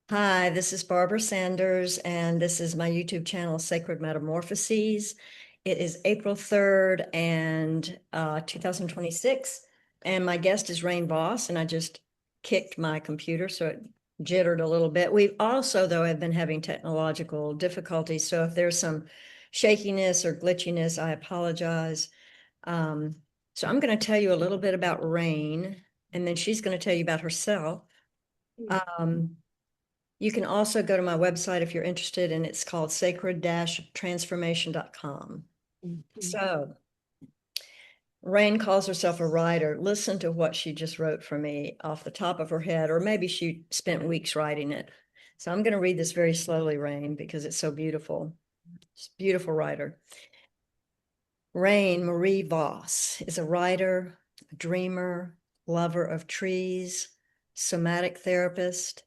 Hi, this is Barbara Sanders, and this is my YouTube channel, Sacred Metamorphoses. It is April 3rd and 2026, and my guest is Rain Voss, and I just kicked my computer, so it jittered a little bit. We've also, though, have been having technological difficulties, so if there's some shakiness or glitchiness, I apologize. Um, so I'm going to tell you a little bit about Rain, and then she's going to tell you about herself. Um, you can also go to my website if you're interested, and it's called sacred-transformation.com. Mhm. So, Rain calls herself a writer. Listen to what she just wrote for me off the top of her head, or maybe she spent weeks writing it. So, I'm going to read this very slowly, Rain, because it's so beautiful. She's a beautiful writer. Rain Marie Voss is a writer, a dreamer, lover of trees, somatic therapist,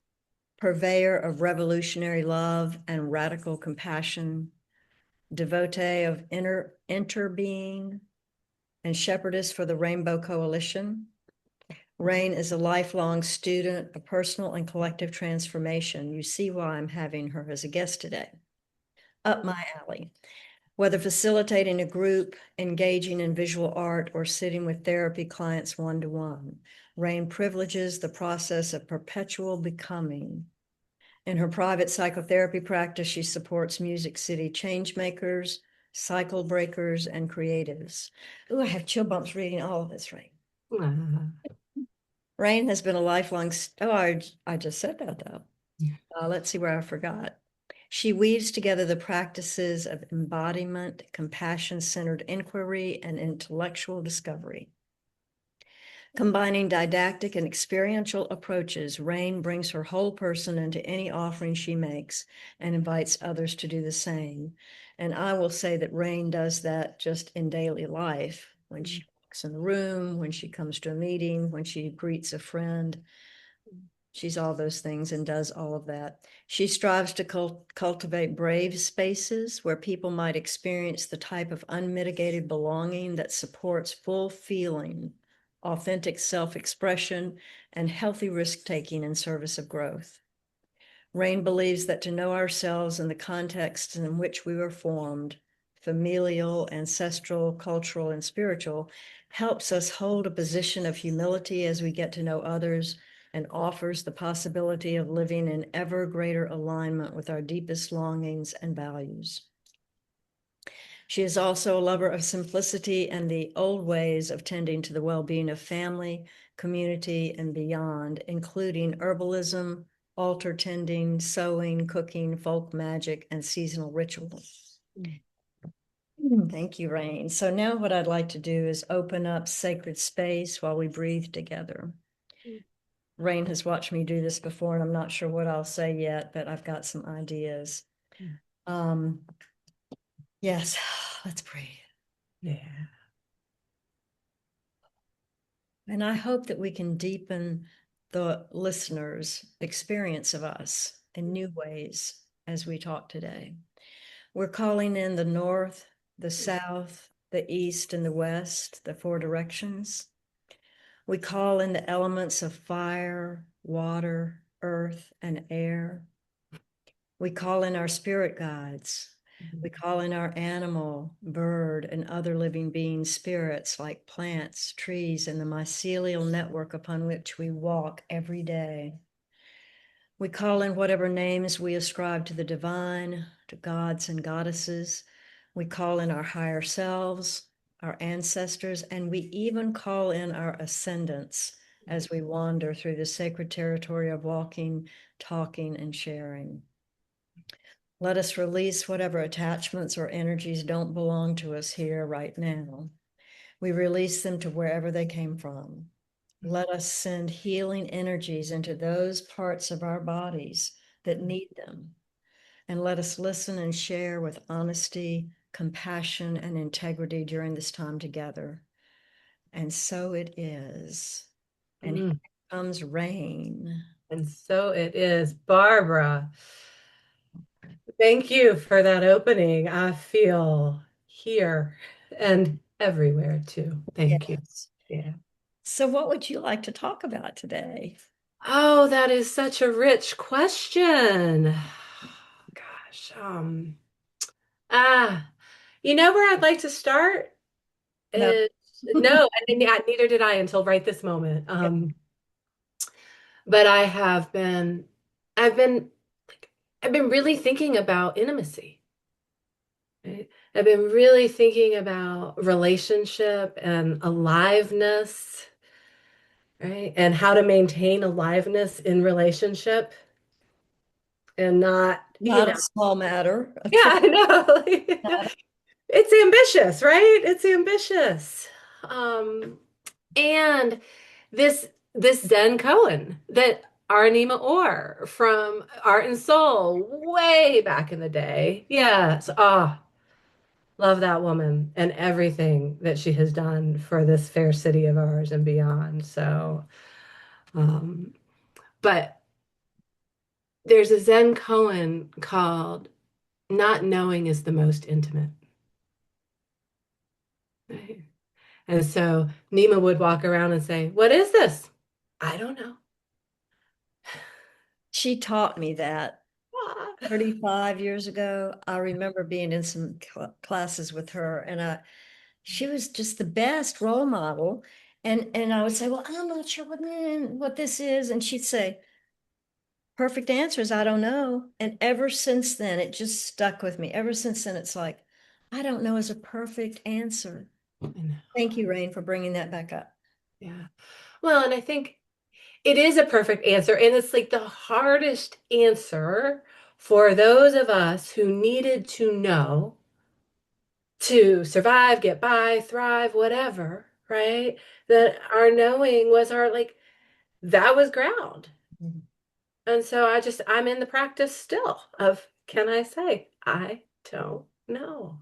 purveyor of revolutionary love and radical compassion, devotee of interbeing, and shepherdess for the Rainbow Coalition. Rain is a lifelong student of personal and collective transformation. You see why I'm having her as a guest today. Up my alley. Whether facilitating a group, engaging in visual art, or sitting with therapy clients one-to-one, Rain privileges the process of perpetual becoming. In her private psychotherapy practice, she supports Music City changemakers, cycle breakers, and creatives. Ooh, I have chill bumps reading all of this, Rain. Ah, Rain has been a lifelong, I just said that though. Let's see where I forgot. She weaves together the practices of embodiment, compassion-centered inquiry, and intellectual discovery. Combining didactic and experiential approaches, Rain brings her whole person into any offering she makes and invites others to do the same. And I will say that Rain does that just in daily life when she walks in the room, when she comes to a meeting, when she greets a friend. She's all those things and does all of that. She strives to cultivate brave spaces where people might experience the type of unmitigated belonging that supports full feeling, authentic self-expression, and healthy risk-taking in service of growth. Rain believes that to know ourselves in the contexts in which we were formed, familial, ancestral, cultural, and spiritual, helps us hold a position of humility as we get to know others and offers the possibility of living in ever greater alignment with our deepest longings and values. She is also a lover of simplicity and the old ways of tending to the well-being of family, community, and beyond, including herbalism, altar tending, sewing, cooking, folk magic, and seasonal rituals. Thank you, Rain. So now what I'd like to do is open up sacred space while we breathe together. Rain has watched me do this before, and I'm not sure what I'll say yet, but I've got some ideas. Um, yes, let's breathe. Yeah. And I hope that we can deepen the listeners' experience of us in new ways as we talk today. We're calling in the north, the south, the east, and the west, the four directions. We call in the elements of fire, water, earth, and air. We call in our spirit guides. We call in our animal, bird, and other living being spirits like plants, trees, and the mycelial network upon which we walk every day. We call in whatever names we ascribe to the divine, to gods and goddesses. We call in our higher selves, our ancestors, and we even call in our ascendants as we wander through the sacred territory of walking, talking, and sharing. Let us release whatever attachments or energies don't belong to us here right now. We release them to wherever they came from. Let us send healing energies into those parts of our bodies that need them. And let us listen and share with honesty, compassion, and integrity during this time together. And so it is. And here Mm. comes Rain. And so it is. Barbara, thank you for that opening. I feel here and everywhere too. Thank you. Yes. Yeah. So, what would you like to talk about today? Oh, that is such a rich question. Gosh, ah, you know where I'd like to start No. is no, neither did I until right this moment. But I've been, I've been really thinking about intimacy. Right? I've been really thinking about relationship and aliveness, right? And how to maintain aliveness in relationship and not, Not a small matter, a yeah, trick I know. matter. It's ambitious, right? It's ambitious. Um, and this Zen koan that Arnima Orr from Art and Soul way back in the day. Yes. Ah, love that woman and everything that she has done for this fair city of ours and beyond. So, um, but there's a Zen koan called Not Knowing is the Most Intimate. Right? And so Nima would walk around and say, "What is this?" I don't know. She taught me that Ah. 35 years ago. I remember being in some classes with her, and she was just the best role model. And I would say, well, I'm not sure what this is. And she'd say, perfect answers, I don't know. And ever since then, it just stuck with me. Ever since then, it's like, I don't know is a perfect answer. I know. Thank you, Rain, for bringing that back up. Yeah. Well, and I think it is a perfect answer. And it's like the hardest answer for those of us who needed to know to survive, get by, thrive, whatever, right? That our knowing was our, like, that was ground. Mhm. And so I'm in the practice still of, can I say, I don't know.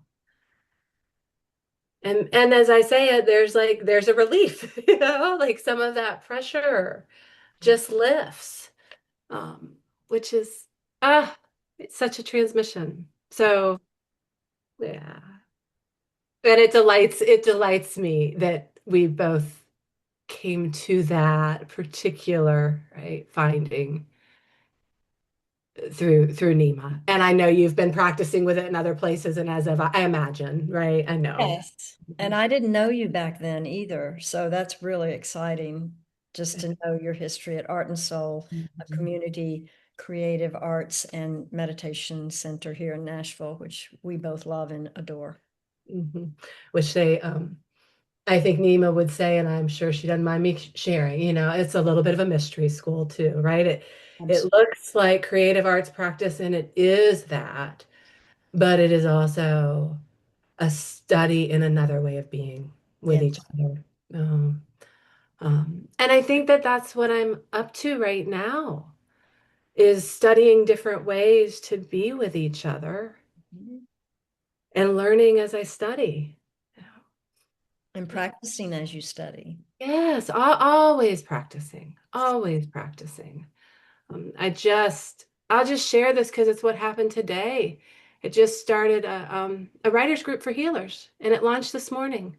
And as I say it, there's a relief, like some of that pressure just lifts, um, which is it's such a transmission. So yeah, and it delights me that we both came to that particular right finding through Nima. And I know you've been practicing with it in other places, and as of I imagine, right? I know. Yes. And I didn't know you back then either. So that's really exciting just to know your history at Art and Soul, a Mhm. community creative arts and meditation center here in Nashville, which we both love and adore. Mhm. Which they, I think Nima would say, and I'm sure she doesn't mind me sharing, it's a little bit of a mystery school too, right? It Absolutely. looks like creative arts practice, and it is that, but it is also a study in another way of being with each Yes. other. Um, and I think that that's what I'm up to right now, is studying different ways to be with each other Mhm. and learning as I study. And practicing as you study. Yes, always practicing, always practicing. I'll just share this because it's what happened today. It just started a writers group for healers, and it launched this morning,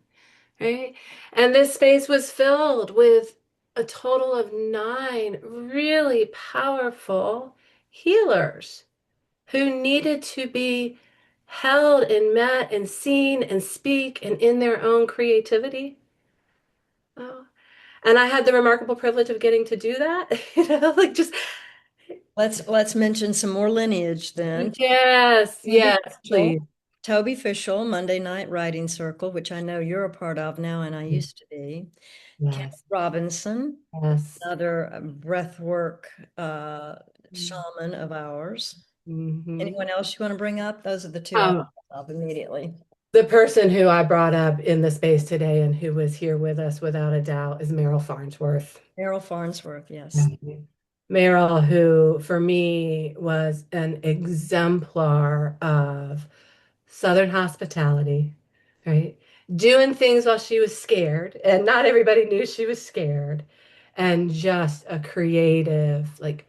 right? And this space was filled with a total of 9 really powerful healers who needed to be held and met and seen and speak and in their own creativity. Oh, and I had the remarkable privilege of getting to do that, like just Let's mention some more lineage then. yes, Toby yes, please. Fishel, Toby Fishel, Monday Night Writing Circle, which I know you're a part of now and I used to be. Kent Yes, Robinson, yes. another breathwork shaman of ours. Hmm. Anyone else you want to bring up? Those are the two I Um, thought of immediately. the person who I brought up in the space today and who was here with us without a doubt is Meryl Farnsworth. Errol Farnsworth, yes. Mhm. Meryl, who for me was an exemplar of Southern hospitality, right? Doing things while she was scared, and not everybody knew she was scared, and just a creative, like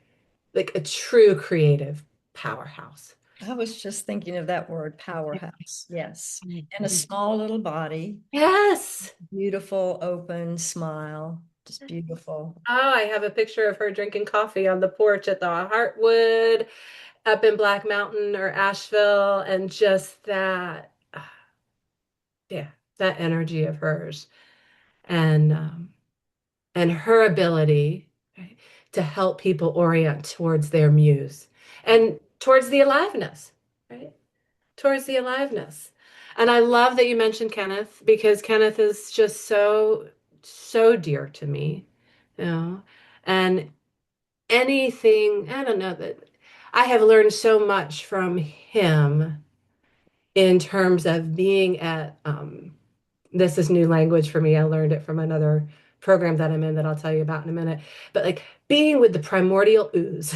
a true creative powerhouse. I was just thinking of that word, powerhouse. Yes. And a Mhm. small little body, Yes. beautiful, open smile. just beautiful. Oh, I have a picture of her drinking coffee on the porch at the Heartwood up in Black Mountain or Asheville, and just that, yeah, that energy of hers, and and her ability, right, to help people orient towards their muse and towards the aliveness, right? Towards the aliveness. And I love that you mentioned Kenneth because Kenneth is just so dear to me, you know. And anything, I don't know that I have learned so much from him in terms of being at this is new language for me. I learned it from another program that I'm in that I'll tell you about in a minute. But like being with the primordial ooze,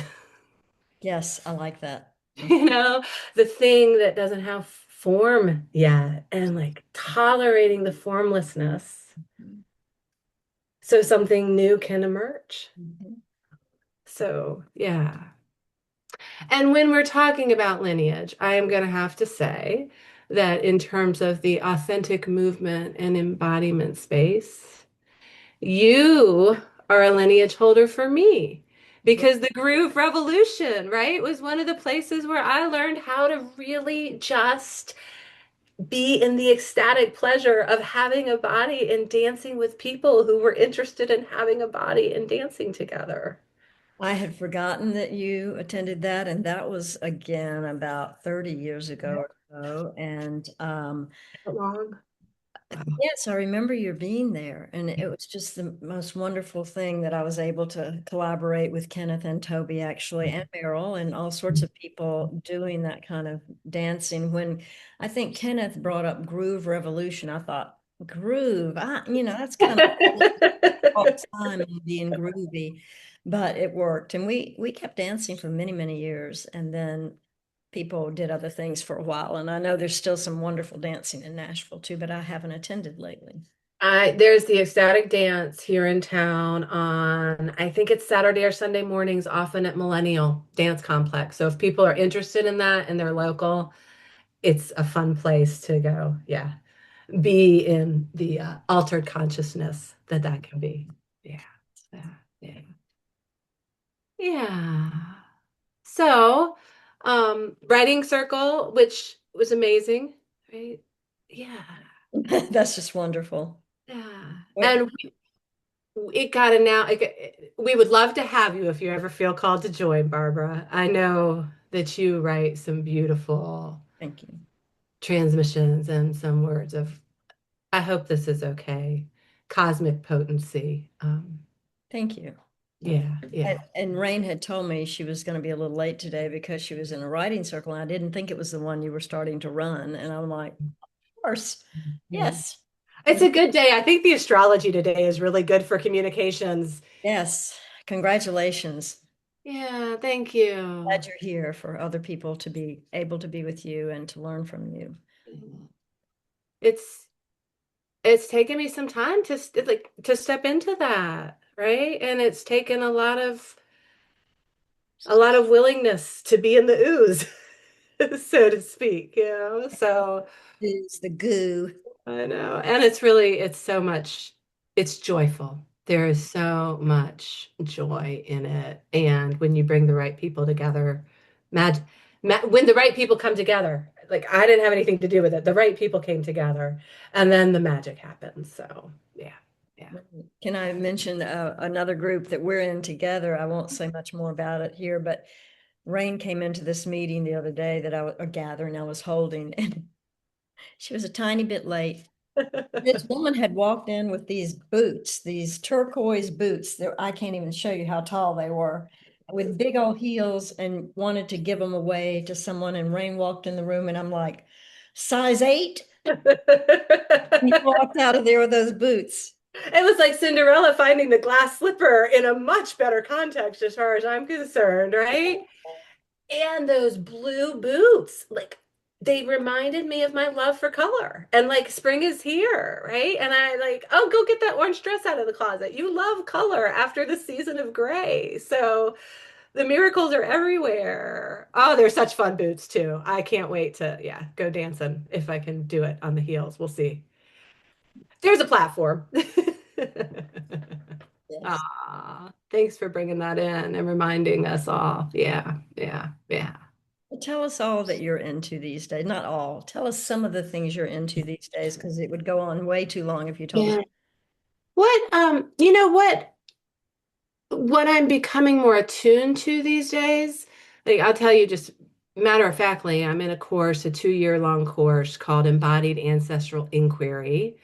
Yes, I like that. you know, the thing that doesn't have form yet, and like tolerating the formlessness Mhm. so something new can emerge. Mhm. So, yeah. And when we're talking about lineage, I am going to have to say that in terms of the authentic movement and embodiment space, you are a lineage holder for me Yeah. because the Groove Revolution, right, was one of the places where I learned how to really just be in the ecstatic pleasure of having a body and dancing with people who were interested in having a body and dancing together. I had forgotten that you attended that, and that was again about 30 years ago or so. And Long. Wow. yes, I remember you being there, and it was just the most wonderful thing that I was able to collaborate with Kenneth and Toby, actually, and Meryl, and all sorts of people doing that kind of dancing. When I think Kenneth brought up Groove Revolution, I thought, groove, that's kind of all the time and being groovy, but it worked, and we kept dancing for many, many years, and then people did other things for a while. And I know there's still some wonderful dancing in Nashville too, but I haven't attended lately. There's the ecstatic dance here in town on, I think it's Saturday or Sunday mornings, often at Millennial Dance Complex. So if people are interested in that and they're local, it's a fun place to go. Yeah. Be in the altered consciousness that that can be. Yeah. Yeah. Yeah. Yeah. So, writing circle, which was amazing, right? Yeah. That's just wonderful. Yeah. Wait, And it got to now, we would love to have you if you ever feel called to join, Barbara. I know that you write some beautiful thank you. transmissions and some words of, I hope this is okay, cosmic potency. Thank you. Yeah, And, yeah. and Rain had told me she was going to be a little late today because she was in a writing circle. And I didn't think it was the one you were starting to run. And I'm like, of course. Yeah. Yes. It's a good day. I think the astrology today is really good for communications. Yes. Congratulations. Yeah, thank you. Glad you're here for other people to be able to be with you and to learn from you. It's it's taken me some time to like to step into that, right? And it's taken a lot of willingness to be in the ooze, so to speak, you know. So Is the goo. I know. And it's so much, it's joyful. There is so much joy in it. And when you bring the right people together, mag when the right people come together, like I didn't have anything to do with it. The right people came together and then the magic happens. So, yeah. Yeah. Can I mention another group that we're in together? I won't say much more about it here, but Rain came into this meeting the other day that a gathering I was holding, and she was a tiny bit late. This woman had walked in with these boots, these turquoise boots. I can't even show you how tall they were, with big old heels, and wanted to give them away to someone. And Rain walked in the room, and I'm like, size 8? And he walked out of there with those boots. It was like Cinderella finding the glass slipper in a much better context, as far as I'm concerned, right? And those blue boots, like they reminded me of my love for color. And like spring is here, right? And I like, oh, go get that orange dress out of the closet. You love color after the season of gray. So the miracles are everywhere. Oh, they're such fun boots too. I can't wait to, yeah, go dancing if I can do it on the heels. We'll see. There's a platform. Yes. Ah, thanks for bringing that in and reminding us all. Yeah, yeah, yeah. Well, tell us all that you're into these days. Not all. Tell us some of the things you're into these days, because it would go on way too long if you told us. Yeah. You know what I'm becoming more attuned to these days? Like I'll tell you just matter of factly, I'm in a course, a 2-year long course called Embodied Ancestral Inquiry,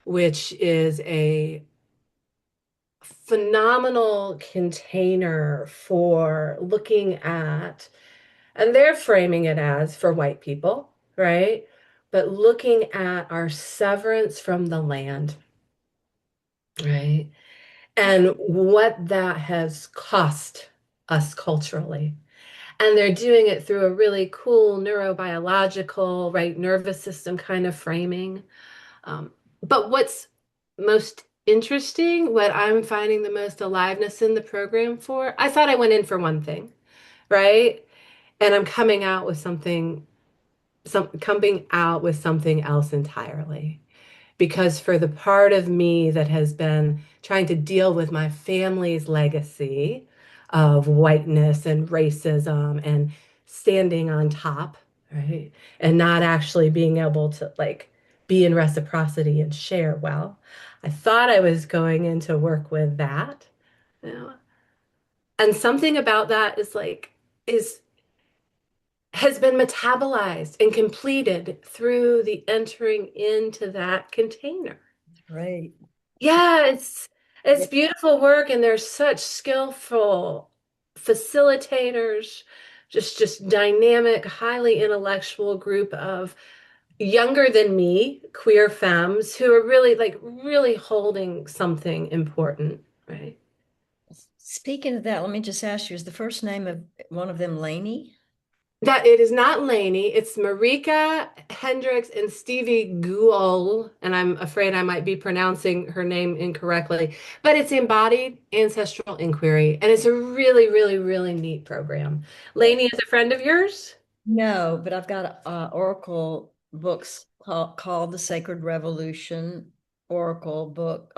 which is a phenomenal container for looking at, and they're framing it as for white people, right? But looking at our severance from the land, right? And what that has cost us culturally. And they're doing it through a really cool neurobiological, right, nervous system kind of framing. But what's most interesting, what I'm finding the most aliveness in the program for, I thought I went in for one thing, right? And I'm coming out with something else entirely. Because for the part of me that has been trying to deal with my family's legacy of whiteness and racism and standing on top, right? And not actually being able to like be in reciprocity and share well. I thought I was going in to work with that, you know. And something about that is has been metabolized and completed through the entering into that container. Great. Yeah, it's Yeah. beautiful work, and there's such skillful facilitators, just dynamic, highly intellectual group of younger than me, queer femmes who are really really holding something important, right? Speaking of that, let me just ask you, is the first name of one of them Lainey? That it is not Lainey, it's Marika Hendricks and Stevie Guol, and I'm afraid I might be pronouncing her name incorrectly, but it's Embodied Ancestral Inquiry, and it's a really, really, really neat program. Lainey is a friend of yours? No, but I've got Oracle books called The Sacred Revolution Oracle book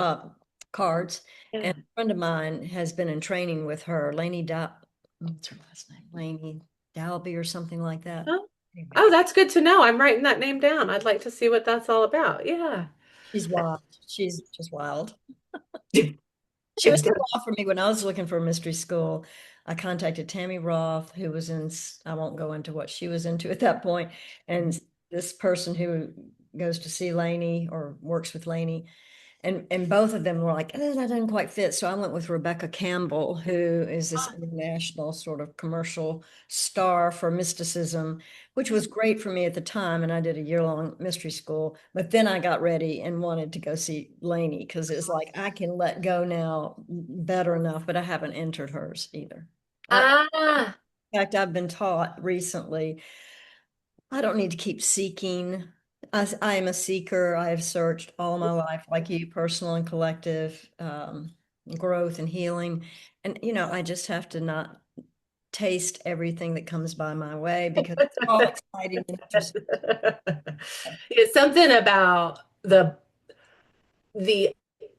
cards. And Yeah. a friend of mine has been in training with her, what's her last name? Lainey Dalby or something like that. Oh, Anyway, oh, that's good to know. I'm writing that name down. I'd like to see what that's all about. Yeah. she's wild. She's just wild. She was Yeah. too wild for me when I was looking for a mystery school. I contacted Tammy Roth, who was I won't go into what she was into at that point, and this person who goes to see Lainey or works with Lainey, and both of them were like, that doesn't quite fit. So I went with Rebecca Campbell, who is this international sort of commercial star for mysticism, which was great for me at the time. And I did a year-long mystery school. But then I got ready and wanted to go see Lainey because it's like I can let go now better enough, but I haven't entered hers either. Ah, In fact, I've been taught recently I don't need to keep seeking. I am a seeker. I have searched all my life, like you, personal and collective, growth and healing. And, I just have to not taste everything that comes by my way because it's all exciting and interesting. it's something about the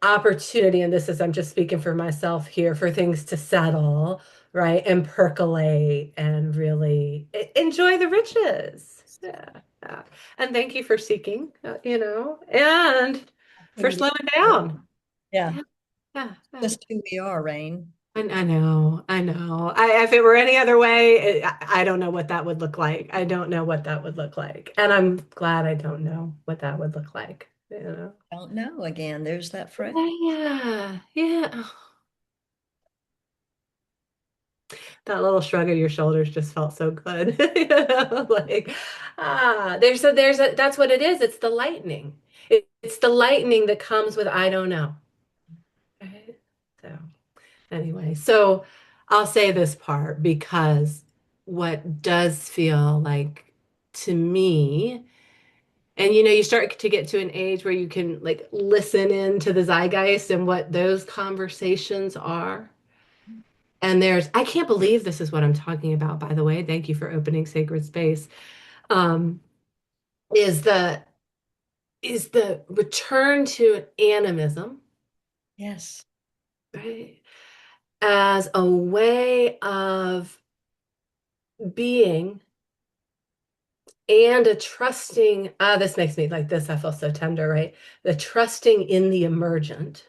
opportunity, and this is I'm just speaking for myself here, for things to settle, right, and percolate and really enjoy the riches. Yeah, yeah. And thank you for seeking, and for Opportunity. slowing down. Yeah, Yeah, yeah, yeah. just who we are, Rain. I know, I know. If it were any other way, I don't know what that would look like. I don't know what that would look like. And I'm glad I don't know what that would look like, you know. Don't know again. There's that phrase. Yeah, yeah. Oh, that little shrug of your shoulders just felt so good. That's what it is. It's the lightning. It's the lightning that comes with I don't know. Right? So anyway, so I'll say this part because what does feel like to me, and you start to get to an age where you can like listen in to the zeitgeist and what those conversations are. And I can't believe this is what I'm talking about, by the way. Thank you for opening sacred space. Um, is the return to animism, Yes. right? As a way of being and a trusting, this makes me like this, I feel so tender, right? The trusting in the emergent.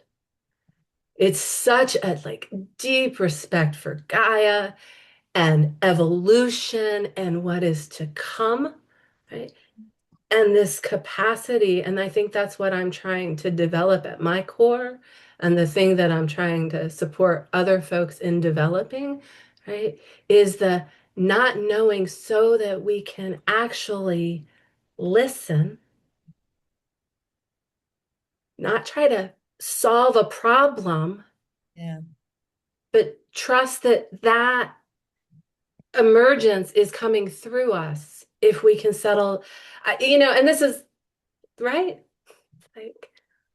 It's such a like deep respect for Gaia and evolution and what is to come, right? And this capacity, and I think that's what I'm trying to develop at my core, and the thing that I'm trying to support other folks in developing, right, is the not knowing so that we can actually listen, not try to solve a problem, Yeah. but trust that that emergence is coming through us if we can settle, and this is right. Like,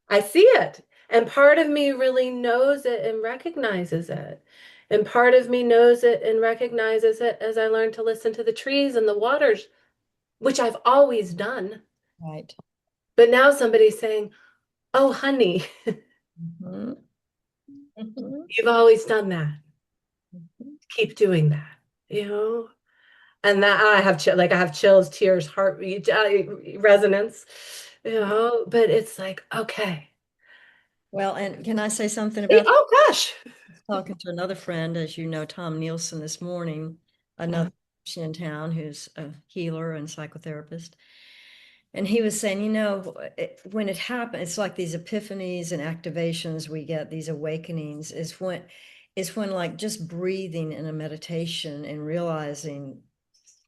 I see it. And part of me really knows it and recognizes it. And part of me knows it and recognizes it as I learn to listen to the trees and the waters, which I've always done. Right. But now somebody's saying, "Oh, honey, Mhm. Mhm. you've always done that. Mhm. Keep doing that." You know? And that I have like I have chills, tears, heartbeat, resonance, but it's like, okay. Well, and can I say something about Oh gosh. talking to another friend, as you know, Tom Nielsen this morning, Uh, another person in town who's a healer and psychotherapist. And he was saying, when it happens, it's like these epiphanies and activations we get, these awakenings, is when like just breathing in a meditation and realizing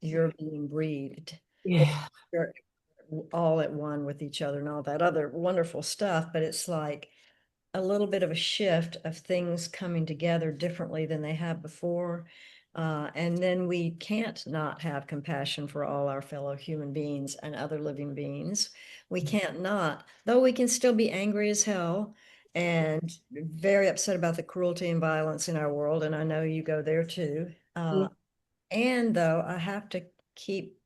you're being breathed. It, yeah. you're all at one with each other and all that other wonderful stuff, but it's like a little bit of a shift of things coming together differently than they have before. And then we can't not have compassion for all our fellow human beings and other living beings. We can't not, though we can still be angry as hell and very upset about the cruelty and violence in our world. And I know you go there too. And though keep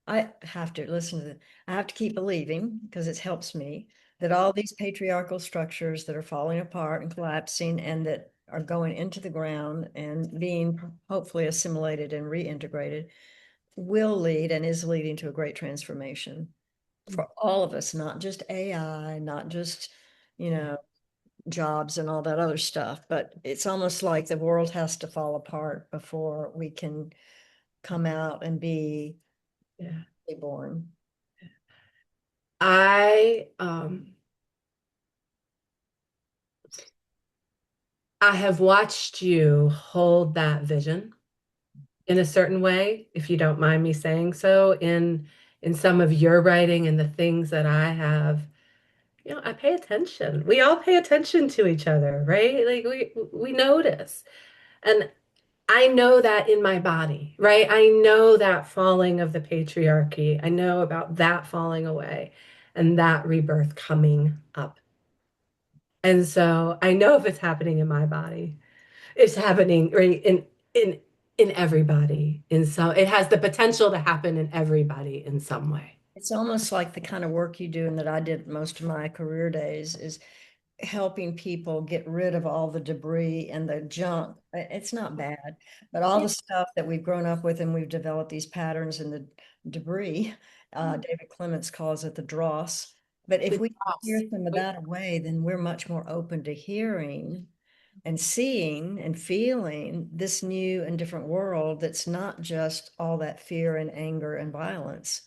I have to listen to I have to keep believing because it helps me that all these patriarchal structures that are falling apart and collapsing and that are going into the ground and being hopefully assimilated and reintegrated will lead and is leading to a great transformation for all of us, not just AI, not just, you Yeah. know, jobs and all that other stuff, but it's almost like the world has to fall apart before we can come out and be Yeah. reborn. I have watched you hold that vision in a certain way, if you don't mind me saying so, in some of your writing and the things that I have, I pay attention. We all pay attention to each other, right? Like we notice. And I know that in my body, right? I know that falling of the patriarchy. I know about that falling away and that rebirth coming up. And so I know if it's happening in my body, it's happening right in everybody in some it has the potential to happen in everybody in some way. It's almost like the kind of work you do and that I did most of my career days is helping people get rid of all the debris and the junk. It's not bad, but all Yeah. the stuff that we've grown up with and we've developed these patterns in the debris. David Clements calls it the dross. But if The we clear cross. some of that away, then we're much more open to hearing and seeing and feeling this new and different world that's not just all that fear and anger and violence.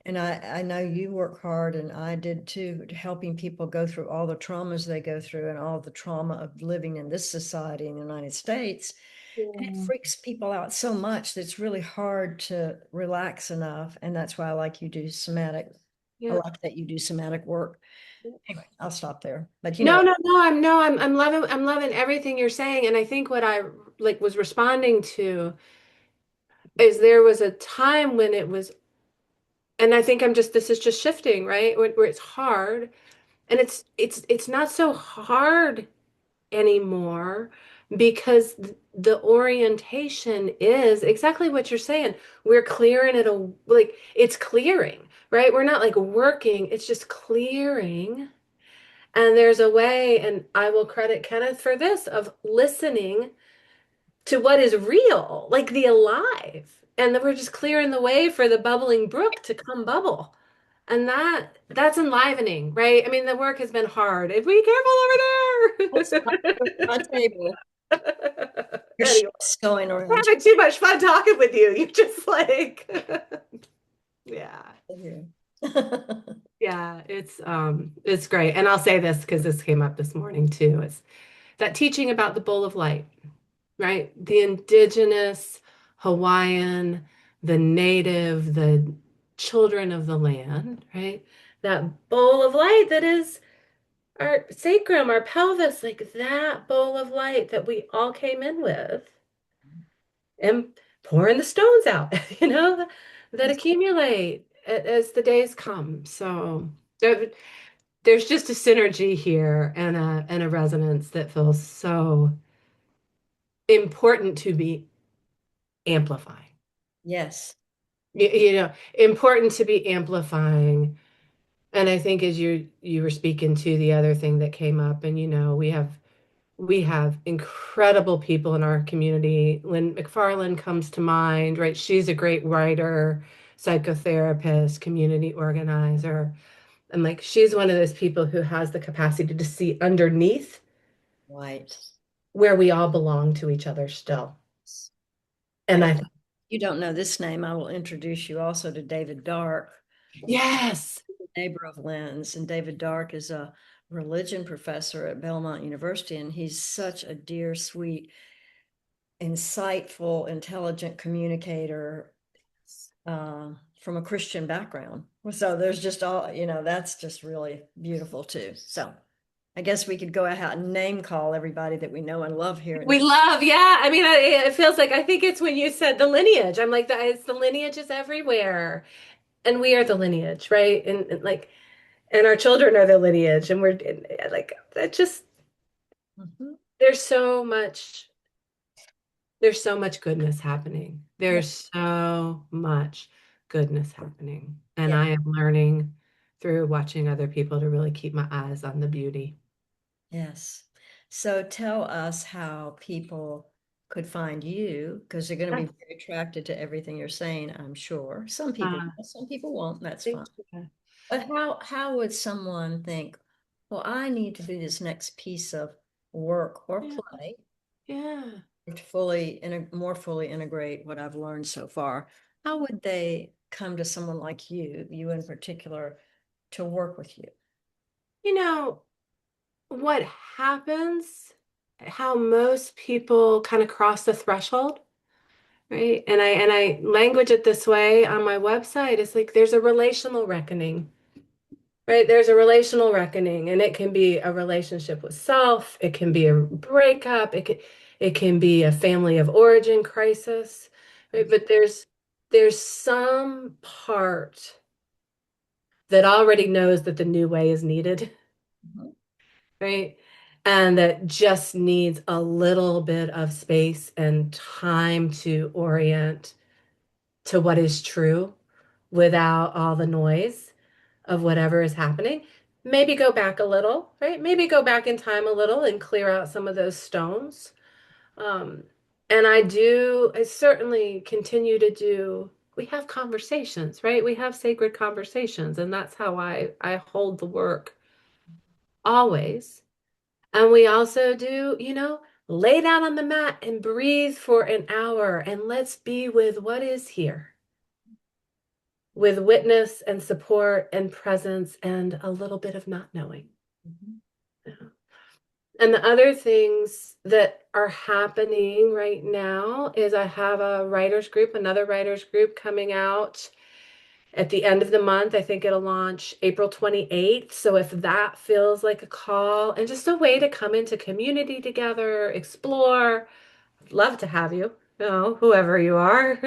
And I know you work hard, and I did too, helping people go through all the traumas they go through and all the trauma of living in this society in the United States. And it Yeah. freaks people out so much that it's really hard to relax enough. And that's why I like you do somatic. I Yeah. like that you do somatic work. Anyway, I'll stop there. But No, no, no, I'm loving everything you're saying. And I think what I like was responding to is there was a time when it was, and I think this is just shifting, right? Where it's hard. And it's not so hard anymore because the orientation is exactly what you're saying. We're clearing it like it's clearing, right? We're not like working, it's just clearing. And there's a way, and I will credit Kenneth for this, of listening to what is real, like the alive. And then we're just clearing the way for the bubbling brook to come bubble. And that's enlivening, right? I mean, the work has been hard. Be What's careful over my table? there. Your Anyway, ship's going I'm around. having too much fun talking with you. You just like, yeah. Here. Yeah, it's great. And I'll say this because this came up this morning too. It's that teaching about the bowl of light, right? The indigenous Hawaiian, the native, the children of the land, right? That bowl of light that is our sacrum, our pelvis, like that bowl of light that we all came in with, and pouring the stones out, that accumulate as the days come. So there's just a synergy here and a resonance that feels so important to be amplifying. Yes. Important to be amplifying. And I think as you were speaking to the other thing that came up, and we have incredible people in our community. Lynn McFarland comes to mind, right? She's a great writer, psychotherapist, community organizer. And like she's one of those people who has the capacity to see underneath Right. where we all belong to each other still. And And I if thought, you don't know this name, I will introduce you also to David Dark, yes, neighbor of Lynn's. And David Dark is a religion professor at Belmont University, and he's such a dear, sweet, insightful, intelligent communicator from a Christian background. So there's just that's just really beautiful too. So I guess we could go out and name call everybody that we know and love here in we love, yeah. I mean, it feels like I think it's when you said the lineage. I'm like, it's the lineage is everywhere, and we are the lineage, right? And our children are the lineage, and we're like that. Just Mhm. there's so much, there's so much goodness happening. Yeah. There's so much goodness happening, and Yeah. I am learning through watching other people to really keep my eyes on the beauty. Yes. So tell us how people could find you, because they're going to be Yes. very attracted to everything you're saying, I'm sure. Uh, Some people won't, that's thank fine. you. But how would someone think, well, I need to do this next piece of work or Yeah, play yeah. to more fully integrate what I've learned so far? How would they come to someone like you in particular, to work with you? You know, what happens, how most people kind of cross the threshold, right? And I language it this way on my website. It's like there's a relational reckoning, right? There's a relational reckoning, and it can be a relationship with self, it can be a breakup, it can be a family of origin crisis, right? But there's some part that already knows that the new way is needed, Mhm. right? And that just needs a little bit of space and time to orient to what is true without all the noise of whatever is happening. Maybe go back a little, right? Maybe go back in time a little and clear out some of those stones. Um, and I certainly continue to do, we have conversations, right? We have sacred conversations, and that's how I hold the work always. And we also do, lay down on the mat and breathe for an hour and let's be with what is here, with witness and support and presence and a little bit of not knowing. Mhm. And the other things that are happening right now is I have another writers group coming out at the end of the month. I think it'll launch April 28th. So if that feels like a call and just a way to come into community together, explore, I'd love to have you, whoever you are.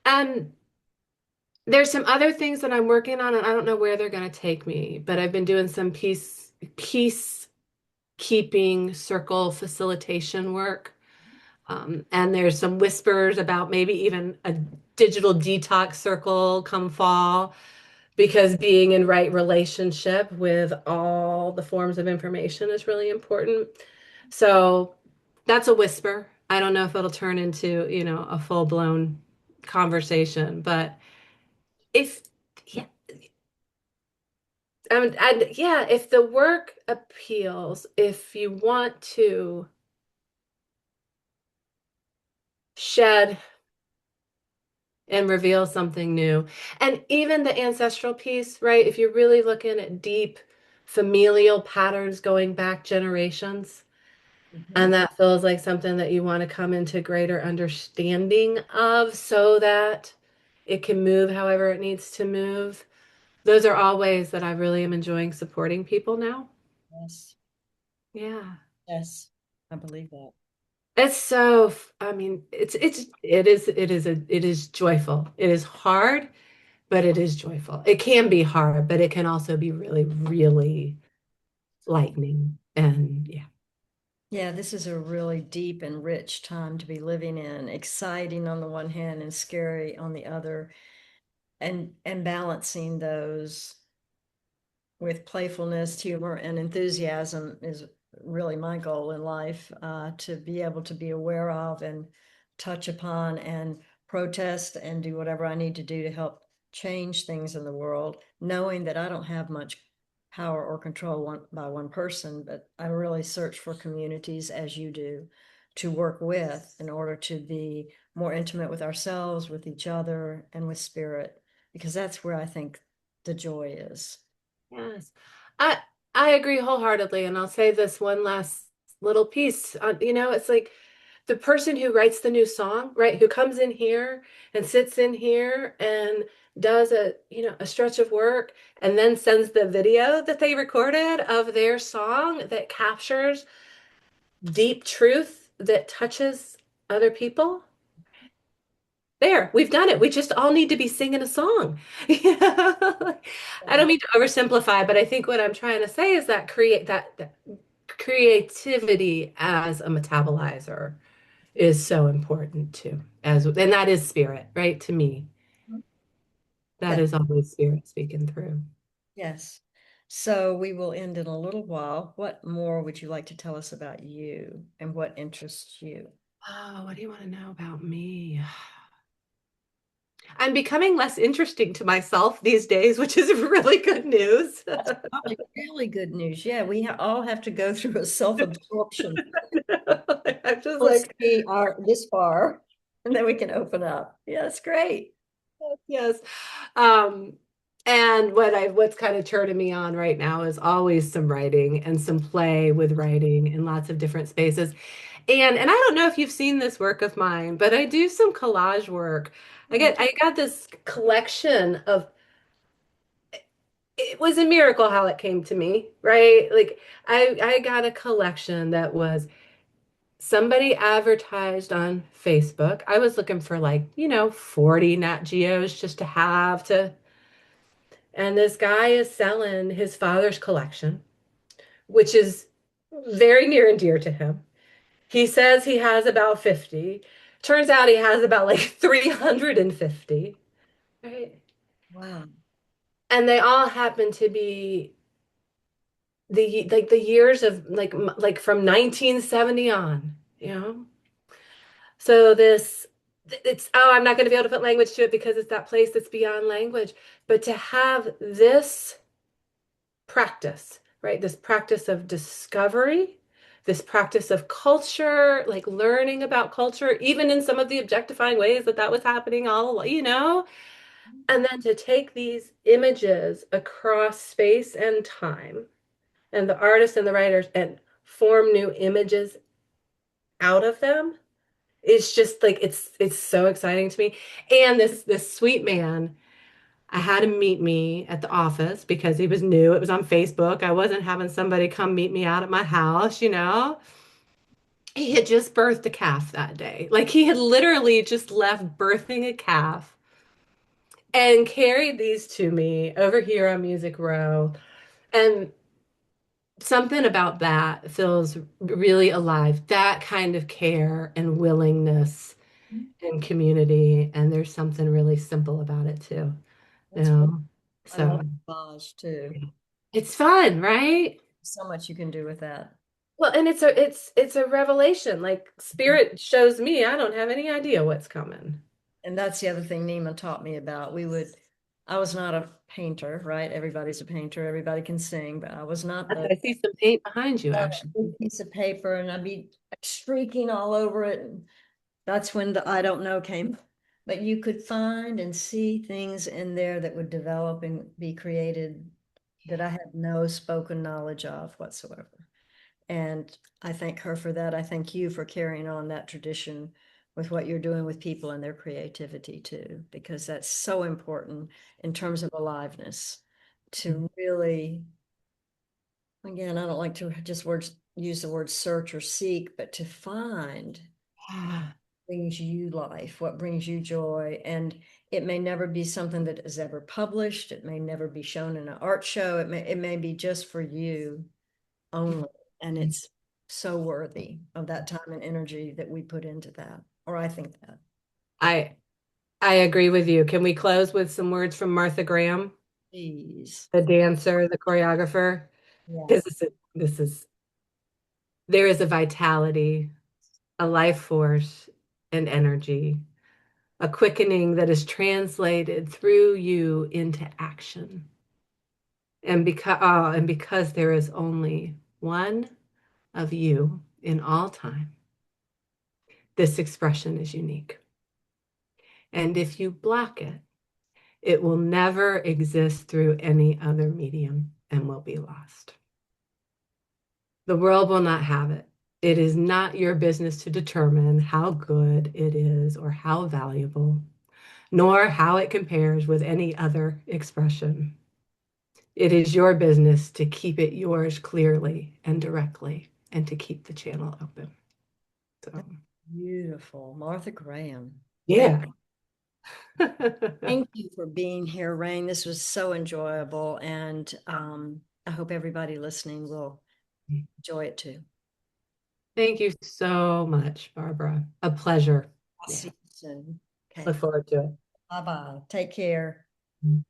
And there's some other things that I'm working on, and I don't know where they're going to take me, but I've been doing some peace keeping circle facilitation work. And there's some whispers about maybe even a digital detox circle come fall. because being in right relationship with all the forms of information is really important. So that's a whisper. I don't know if it'll turn into, a full-blown conversation, but if, yeah, and yeah, if the work appeals, if you want to shed and reveal something new, and even the ancestral piece, right? If you're really looking at deep familial patterns going back generations, Mhm. and that feels like something that you want to come into greater understanding of so that it can move however it needs to move. Those are all ways that I really am enjoying supporting people now. Yes, Yeah. yes, I believe that. It's so, I mean, it is joyful. It is hard, but it is joyful. It can be hard, but it can also be really, really lightning. And yeah. Yeah, this is a really deep and rich time to be living in, exciting on the one hand and scary on the other, and balancing those with playfulness, humor, and enthusiasm is really my goal in life, to be able to be aware of and touch upon and protest and do whatever I need to do to help change things in the world, knowing that I don't have much power or control by one person, but I really search for communities as you do to work with in order to be more intimate with ourselves, with each other, and with spirit, because that's where I think the joy is. Yes. I I agree wholeheartedly, and I'll say this one last little piece. It's like the person who writes the new song, right? Who comes in here and sits in here and does a stretch of work and then sends the video that they recorded of their song that captures deep truth that touches other people. There, we've done it. We just all need to be singing a song. I don't mean to oversimplify, but I think what I'm trying to say is that that creativity as a metabolizer is so important too. And that is spirit, right? To me, that Yeah. is always spirit speaking through. Yes. So we will end in a little while. What more would you like to tell us about you and what interests you? Oh, what do you want to know about me? I'm becoming less interesting to myself these days, which is really good news. That's probably really good news. Yeah, we all have to go through a self-absorption. I'm just Let's like, see our this far, and then we can open up. Yeah, that's great. yes. Um, and what's kind of turning me on right now is always some writing and some play with writing in lots of different spaces. And I don't know if you've seen this work of mine, but I do some collage work. I got this collection of it was a miracle how it came to me, right? Like I got a collection that was somebody advertised on Facebook. I was looking for like, 40 Nat Geos just to have to. And this guy is selling his father's collection, which is very near and dear to him. He says he has about 50. Turns out he has about like 350, right? Wow. And they all happen to be the years of like from 1970 on, you know? So it's I'm not going to be able to put language to it because it's that place that's beyond language, but to have this practice, right? This practice of discovery, this practice of culture, like learning about culture, even in some of the objectifying ways that was happening and then to take these images across space and time, and the artists and the writers, and form new images out of them. It's just like it's so exciting to me. And this sweet man, I had him meet me at the office because he was new. It was on Facebook. I wasn't having somebody come meet me out at my house. He had just birthed a calf that day. Like he had literally just left birthing a calf and carried these to me over here on Music Row. And something about that feels really alive. That kind of care and willingness and community. And there's something really simple about it too. You That's know? I love So massage too. it's fun, right? So much you can do with that. Well, and it's a revelation. Like spirit shows me, I don't have any idea what's coming. And that's the other thing Nima taught me about. I was not a painter, right? Everybody's a painter, everybody can sing, but I was not the I see some paint behind you, actually. big piece of paper and I'd be streaking all over it. And that's when the I don't know came. But you could find and see things in there that would develop and be created that I had no spoken knowledge of whatsoever. And I thank her for that. I thank you for carrying on that tradition with what you're doing with people and their creativity too, because that's so important in terms of aliveness to really, again, I don't like to just use the word search or seek, but to find Yeah. brings you life, what brings you joy. And it may never be something that is ever published. It may never be shown in an art show. It may be just for you only. And it's so worthy of that time and energy that we put into that. Or I think that. I I agree with you. Can we close with some words from Martha Graham, Please. the dancer, the choreographer? Yeah. This is there is a vitality, a life force, and energy, a quickening that is translated through you into action. And because there is only one of you in all time, this expression is unique. And if you block it, it will never exist through any other medium and will be lost. The world will not have it. It is not your business to determine how good it is or how valuable, nor how it compares with any other expression. It is your business to keep it yours clearly and directly and to keep the channel open. So, Beautiful. Martha Graham. Thank, yeah. thank you for being here, Rain. This was so enjoyable. And I hope everybody listening will enjoy it too. Thank you so much, Barbara. A pleasure. I'll Yeah. see you soon. Okay. Look forward to Bye bye. Take care. it.